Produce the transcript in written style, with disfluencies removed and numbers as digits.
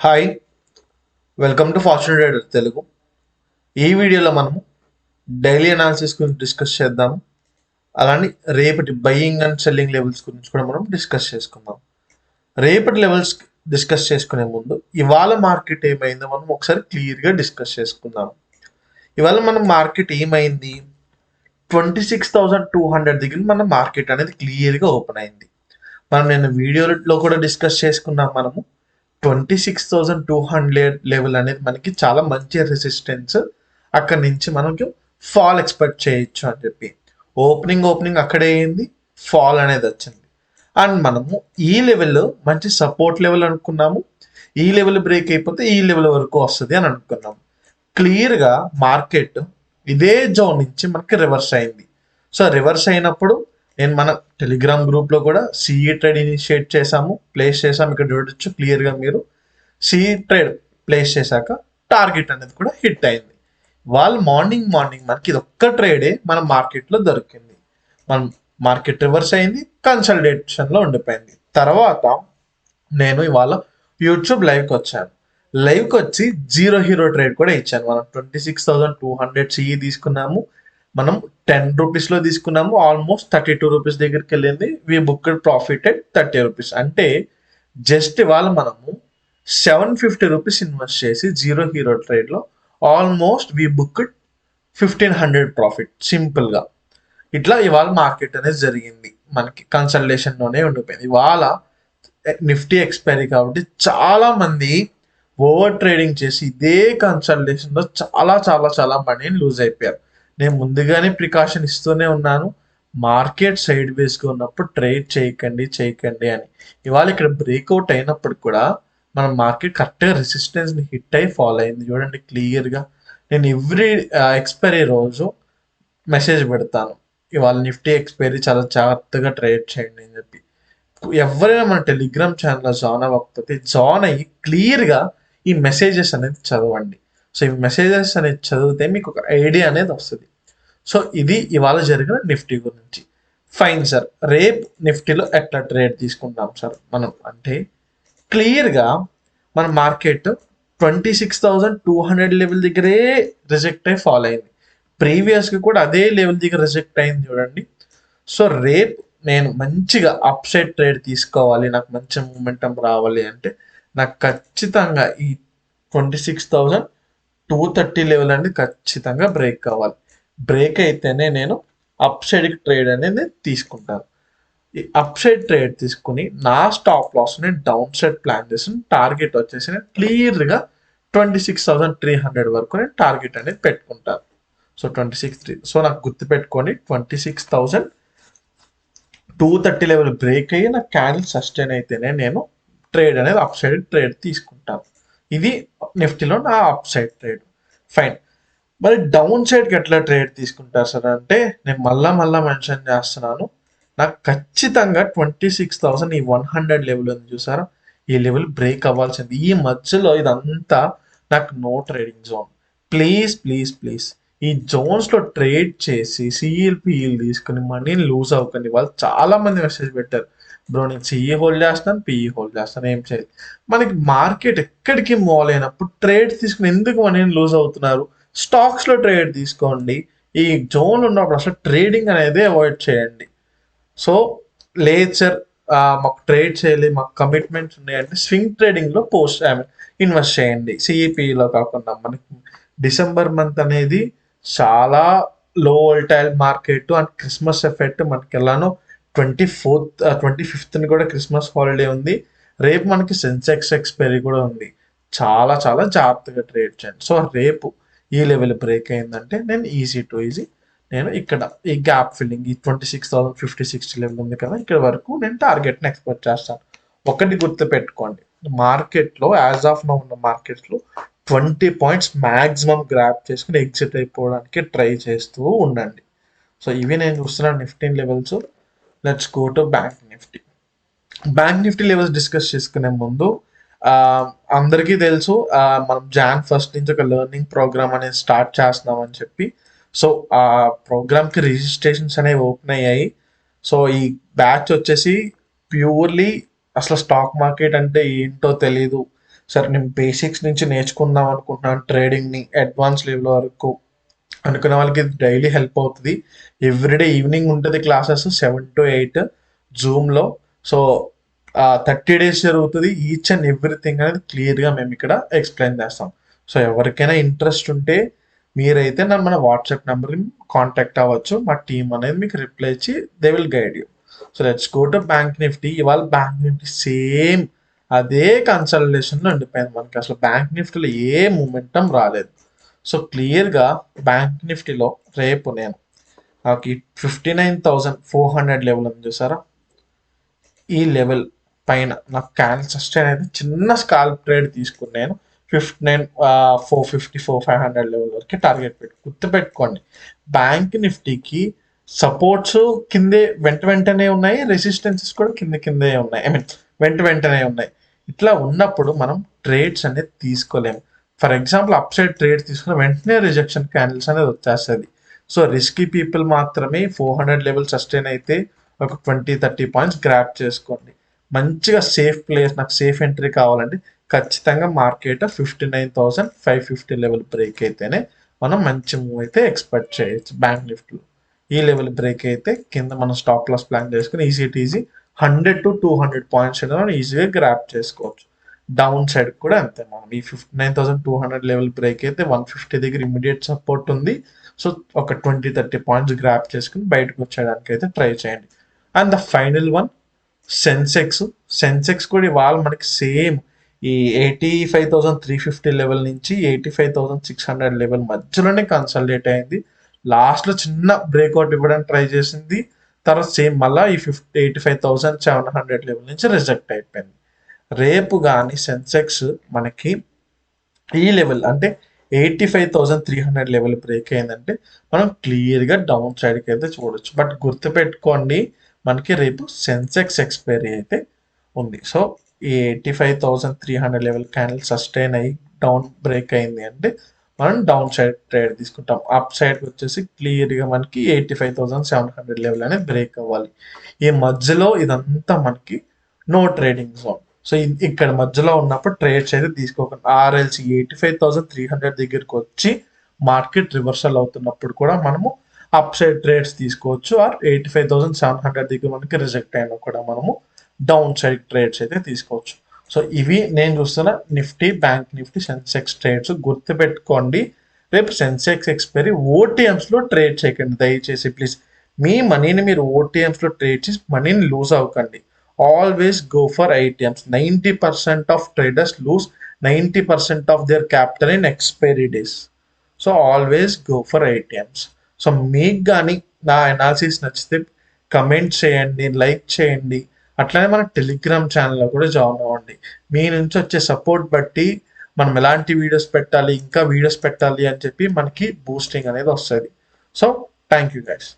Hi, welcome to fortune trader Telugu. ఈ వీడియోలో మనము డైలీ అనాలిసిస్ గురించి డిస్కస్ చేద్దాము. అలానే రేపటి బయింగ్ అండ్ సెల్లింగ్ లెవెల్స్ గురించి కూడా మనం డిస్కస్ చేసుకుందాం. రేపటి లెవెల్స్ డిస్కస్ చేసుకునే ముందు ఇవాళ మార్కెట్ ఏమైందో మనం ఒకసారి క్లియర్గా డిస్కస్ చేసుకుందాం. ఇవాళ మనం మార్కెట్ ఏమైంది, 26,200 దగ్గర మన మార్కెట్ అనేది క్లియర్గా ఓపెన్ అయింది. మనం నేను వీడియోలో కూడా డిస్కస్ చేసుకున్నాం. మనము 26,200 లెవెల్ అనేది మనకి చాలా మంచి రెసిస్టెన్స్. అక్కడి నుంచి మనకి ఫాల్ ఎక్స్పెక్ట్ చేయొచ్చు అని చెప్పి ఓపెనింగ్ అక్కడే అయింది, ఫాల్ అనేది వచ్చింది. అండ్ మనము ఈ లెవెల్లో మంచి సపోర్ట్ లెవెల్ అనుకున్నాము. ఈ లెవెల్ బ్రేక్ అయిపోతే ఈ లెవెల్ వరకు వస్తుంది అని అనుకున్నాము. క్లియర్గా మార్కెట్ ఇదే జోన్ నుంచి మనకి రివర్స్ అయింది. సో రివర్స్ అయినప్పుడు నేను మన టెలిగ్రామ్ గ్రూప్లో కూడా సిఈ ట్రేడ్ ఇనిషియేట్ చేసాము, ప్లేస్ చేసాము. ఇక్కడ చూడొచ్చు క్లియర్గా మీరు. సిఈ ట్రేడ్ ప్లేస్ చేశాక టార్గెట్ అనేది కూడా హిట్ అయింది. వాళ్ళు మార్నింగ్ మనకి ఇది ఒక్క ట్రేడే మన మార్కెట్లో దొరికింది. మనం మార్కెట్ రివర్స్ అయింది, కన్సల్టేషన్లో ఉండిపోయింది. తర్వాత నేను ఇవాళ యూట్యూబ్ లైవ్కి వచ్చాను. లైవ్కి వచ్చి జీరో హీరో ట్రేడ్ కూడా ఇచ్చాను. మనం 26,200 సిఈ తీసుకున్నాము. మనం 10 రూపీస్లో తీసుకున్నాము. ఆల్మోస్ట్ 32 రూపీస్ దగ్గరికి వెళ్ళింది. We booked profit at 30 rupees. అంటే జస్ట్ ఇవాళ మనము 750 రూపీస్ ఇన్వెస్ట్ చేసి జీరో హీరో ట్రేడ్లో ఆల్మోస్ట్ వి బుక్డ్ 1,500 ప్రాఫిట్ సింపుల్గా. ఇట్లా ఇవాళ మార్కెట్ అనేది జరిగింది. మనకి కన్సల్టేషన్లోనే ఉండిపోయింది. ఇవాళ నిఫ్టీ ఎక్స్పైరీ కాబట్టి చాలా మంది ఓవర్ ట్రేడింగ్ చేసి ఇదే కన్సల్టేషన్లో చాలా చాలా చాలా మనీని లూజ్ అయిపోయారు. నేను ముందుగానే ప్రికాషన్ ఇస్తూనే ఉన్నాను, మార్కెట్ సైడ్ వేస్గా ఉన్నప్పుడు ట్రేడ్ చేయకండి అని. ఇవాళ ఇక్కడ బ్రేక్అవుట్ అయినప్పుడు కూడా మన మార్కెట్ కరెక్ట్గా రెసిస్టెన్స్ని హిట్ అయి ఫాలో అయింది. చూడండి క్లియర్గా. నేను ఎవ్రీ ఎక్స్పైరీ రోజు మెసేజ్ పెడతాను, ఇవాళ నిఫ్టీ ఎక్స్పైరీ చాలా జాగ్రత్తగా ట్రేడ్ చేయండి అని చెప్పి. ఎవరైనా మన టెలిగ్రామ్ ఛానల్లో జాయిన్ అవ్వకపోతే జాయిన్ అయ్యి క్లియర్గా ఈ మెసేజెస్ అనేది చదవండి. సో ఈ మెసేజెస్ అనేది చదివితే మీకు ఒక ఐడియా అనేది వస్తుంది. సో ఇది ఇవాళ జరిగిన నిఫ్టీ గురించి. ఫైన్ సార్, రేపు నిఫ్టీలో ఎట్లా ట్రేడ్ తీసుకుంటాం సార్ మనం అంటే, క్లియర్గా మన మార్కెట్ 26,200 లెవెల్ దగ్గరే రిజెక్ట్ అయి ఫాలో అయింది. ప్రీవియస్గా కూడా అదే లెవెల్ దగ్గర రిజెక్ట్ అయింది చూడండి. సో రేపు నేను మంచిగా అప్ సైడ్ ట్రేడ్ తీసుకోవాలి, నాకు మంచి మూమెంటం రావాలి అంటే నాకు ఖచ్చితంగా ఈ 26,230 లెవెల్ అనేది ఖచ్చితంగా బ్రేక్ కావాలి. బ్రేక్ అయితేనే నేను అప్ సైడ్ ట్రేడ్ అనేది తీసుకుంటాను. ఈ అప్ సైడ్ ట్రేడ్ తీసుకుని నా స్టాప్ లాస్ని డౌన్ సైడ్ ప్లాన్ చేసిన టార్గెట్ వచ్చేసి నేను క్లియర్గా 26,300 వరకు నేను టార్గెట్ అనేది పెట్టుకుంటాను. సో 26,300. సో నాకు గుర్తుపెట్టుకోండి, 26,230 లెవెల్ బ్రేక్ అయ్యి నా క్యాండిల్ సస్టైన్ అయితేనే నేను ట్రేడ్ అనేది అప్ సైడ్ ట్రేడ్ తీసుకుంటాను. ఇది నిఫ్టీలో నా అప్ సైడ్ ట్రేడ్. ఫైన్. మరి డౌన్ సైడ్కి ఎట్లా ట్రేడ్ తీసుకుంటారు సార్ అంటే, నేను మళ్ళా మెన్షన్ చేస్తున్నాను, నాకు ఖచ్చితంగా 26,000 ఈ 100 లెవెల్ ఉంది చూసారా, ఈ లెవెల్ బ్రేక్ అవ్వాల్సింది. ఈ మధ్యలో ఇదంతా నాకు నో ట్రేడింగ్ జోన్. ప్లీజ్ ఈ జోన్స్లో ట్రేడ్ చేసి సిఎల్పిఈలు తీసుకుని మనీని లూజ్ అవ్వకండి. వాళ్ళు చాలా మంది మెసేజ్ పెట్టారు, బ్రో నేను సిఈ హోల్డ్ చేస్తాను, పిఈ హోల్డ్ చేస్తాను, ఏం చేయాలి. మనకి మార్కెట్ ఎక్కడికి మూవ్ అయినప్పుడు ట్రేడ్ తీసుకుని ఎందుకు మనీని లూజ్ అవుతున్నారు? స్టాక్స్లో ట్రేడ్ తీసుకోండి. ఈ జోన్ ఉన్నప్పుడు అసలు ట్రేడింగ్ అనేది అవాయిడ్ చేయండి. సో లేదు సార్, మాకు ట్రేడ్ చేయాలి, మాకు కమిట్మెంట్స్ ఉన్నాయంటే స్వింగ్ ట్రేడింగ్లో ఇన్వెస్ట్ చేయండి. సిఈపిలో కాకుండా మనకి డిసెంబర్ మంత్ అనేది చాలా లో volatile market and Christmas effect మనకి ఎలానో 25th కూడా క్రిస్మస్ హాలిడే ఉంది. రేపు మనకి సెన్సెక్స్ ఎక్స్పైరీ కూడా ఉంది. చాలా చాలా జాగ్రత్తగా ట్రేడ్ చేయండి. సో రేపు ఈ లెవెల్ బ్రేక్ అయిందంటే నేను ఈజీ నేను ఇక్కడ ఈ గ్యాప్ ఫిల్లింగ్ ఈ 26,050-60 లెవెల్ ఉంది కదా, ఇక్కడ వరకు నేను టార్గెట్ని ఎక్స్పెక్ట్ చేస్తాను. ఒకటి గుర్తుపెట్టుకోండి, మార్కెట్లో యాజ్ ఆఫ్ నౌ ఉన్న మార్కెట్లో 20 పాయింట్స్ మ్యాక్సిమం గ్రాప్ చేసుకుని ఎగ్జిట్ అయిపోవడానికి ట్రై చేస్తూ ఉండండి. సో ఇవి నేను చూస్తున్న Nifty levels. Let's go to bank Nifty. Bank Nifty levels discuss చేసుకునే ముందు అందరికీ తెలుసు, మనం Jan 1 నుంచి ఒక లెర్నింగ్ ప్రోగ్రామ్ అనేది స్టార్ట్ చేస్తున్నాం అని చెప్పి. సో ఆ ప్రోగ్రామ్కి రిజిస్ట్రేషన్స్ అనేవి ఓపెన్ అయ్యాయి. సో ఈ బ్యాచ్ వచ్చేసి ప్యూర్లీ అసలు స్టాక్ మార్కెట్ అంటే ఏంటో తెలీదు, సరే నేను బేసిక్స్ నుంచి నేర్చుకుందాం అనుకుంటున్నాను ట్రేడింగ్ని అడ్వాన్స్ లెవెల్ వరకు అనుకున్న వాళ్ళకి డైలీ హెల్ప్ అవుతుంది. ఎవ్రీడే ఈవినింగ్ ఉంటుంది క్లాసెస్ 7 to 8 జూమ్లో. సో 30 days జరుగుతుంది. ఈచ్ అండ్ ఎవ్రీథింగ్ అనేది క్లియర్గా మేము ఇక్కడ ఎక్స్ప్లెయిన్ చేస్తాం. సో ఎవరికైనా ఇంట్రెస్ట్ ఉంటే మీరైతే నన్ను మన వాట్సాప్ నెంబర్కి కాంటాక్ట్ అవ్వచ్చు. మా టీం అనేది మీకు రిప్లై ఇచ్చి they will guide you. So let's go to bank Nifty. ఇవాళ బ్యాంక్ నిఫ్టీ సేమ్ అదే కన్సల్టేషన్లో ఉండిపోయింది. మనకి అసలు బ్యాంక్ నిఫ్టీలో ఏ మూమెంటం రాలేదు. సో క్లియర్గా బ్యాంక్ నిఫ్టీలో రేపు నేను నాకు 59,400 లెవెల్ ఉంది చూసారా, ఈ లెవెల్ పైన నాకు క్యాన్సిల్ సస్టైన్ అయితే చిన్న స్కాల్ప్ ట్రేడ్ తీసుకున్నాను. 450 400 లెవెల్ వరకు టార్గెట్ గుర్తుపెట్టుకోండి. బ్యాంక్ నిఫ్టీకి సపోర్ట్స్ కిందే వెంటనే ఉన్నాయి, రెసిస్టెన్సెస్ కూడా కిందే ఉన్నాయి. ఐ మీన్ వెంటనే ఉన్నాయి. ఇట్లా ఉన్నప్పుడు మనం ట్రేడ్స్ అనేది తీసుకోలేము. For example up side trade తీసుకున్న వెంటనే రిజెక్షన్ క్యాండిల్స్ అనేది వచ్చేస్తుంది. సో రిస్కీ పీపుల్ మాత్రమే 400 లెవెల్ సస్టైన్ అయితే ఒక 20-30 పాయింట్స్ గ్రాప్ చేసుకోండి. మంచిగా సేఫ్ ప్లేస్, నాకు సేఫ్ ఎంట్రీ కావాలంటే ఖచ్చితంగా మార్కెట్ 59,550 లెవెల్ బ్రేక్ అయితేనే మనం మంచి మూవ్ అయితే ఎక్స్పెక్ట్ చేయొచ్చు. బ్యాంక్ నిఫ్టీలో ఈ లెవెల్ బ్రేక్ అయితే కింద మనం స్టాప్ లాస్ ప్లాన్ చేసుకుని ఈజీ 100 to 200 పాయింట్స్ అనేది మనం ఈజీగా గ్రాప్ చేసుకోవచ్చు. డౌన్ సైడ్ కూడా అంతే. మనం ఈ 59,200 లెవెల్ బ్రేక్ అయితే 150 దగ్గర ఇమీడియట్ సపోర్ట్ ఉంది. సో ఒక 20-30 పాయింట్స్ గ్రాప్ చేసుకుని బయటకు వచ్చేయడానికి అయితే ట్రై చేయండి. And the final one Sensex కూడా ఇవాళ మనకి సేమ్ ఈ 85,350 లెవెల్ నుంచి 85,600 లెవెల్ మధ్యలోనే కన్సల్టేట్ అయింది. లాస్ట్లో చిన్న బ్రేక్అవుట్ ఇవ్వడానికి ట్రై చేసింది. తర్వాత సేమ్ మళ్ళీ ఈ 85,700 లెవెల్ నుంచి రిజెక్ట్ అయిపోయింది. రేపు కానీ సెన్సెక్స్ మనకి ఈ లెవెల్ అంటే 85,300 లెవెల్ బ్రేక్ అయిందంటే మనం క్లియర్గా డౌన్ సైడ్కి అయితే చూడొచ్చు. బట్ గుర్తుపెట్టుకోండి, మనకి రేపు సెన్సెక్స్ ఎక్స్పైరీ అయితే ఉంది. సో ఈ 85,300 లెవెల్ క్యాండిల్ సస్టైన్ అయ్యి డౌన్ బ్రేక్ అయింది అంటే మనం డౌన్ సైడ్ ట్రేడ్ తీసుకుంటాం. అప్ సైడ్కి వచ్చేసి క్లియర్గా మనకి 85,700 లెవెల్ అనేది బ్రేక్ అవ్వాలి. ఈ మధ్యలో ఇదంతా మనకి నో ట్రేడింగ్ జోన్. సో ఇక్కడ మధ్యలో ఉన్నప్పుడు ట్రేడ్స్ అయితే తీసుకోకండి. ఆర్ఎల్సి 85,300 దగ్గరికి వచ్చి మార్కెట్ రివర్సల్ అవుతున్నప్పుడు కూడా మనము అప్ సైడ్ ట్రేడ్స్ తీసుకోవచ్చు. ఆర్ 85,700 దగ్గర మనకి రిజెక్ట్ అయినా కూడా మనము డౌన్ సైడ్ ట్రేడ్స్ అయితే తీసుకోవచ్చు. సో ఇవి నేను చూస్తున్న Nifty, bank Nifty, Sensex trades. గుర్తుపెట్టుకోండి, రేపు సెన్సెక్స్ ఎక్స్పైరీ ఓటీఎంస్లో ట్రేడ్ చేయకండి దయచేసి ప్లీజ్. మీ మనీని మీరు ఓటీఎంస్లో ట్రేడ్ చేసి మనీని లూజ్ అవ్వకండి. Always go for ATMs. 90% of traders lose 90% of their capital in expiry days. So always go for ATMs. So మీకు కానీ నా అనాలిసిస్ నచ్చితే కమెంట్ చేయండి, లైక్ చేయండి. అట్లానే మన టెలిగ్రామ్ ఛానల్లో కూడా జాయిన్ అవ్వండి. మీ నుంచి వచ్చే సపోర్ట్ బట్టి మనం ఎలాంటి వీడియోస్ పెట్టాలి, ఇంకా వీడియోస్ పెట్టాలి అని చెప్పి మనకి బూస్టింగ్ అనేది వస్తుంది. So thank you guys.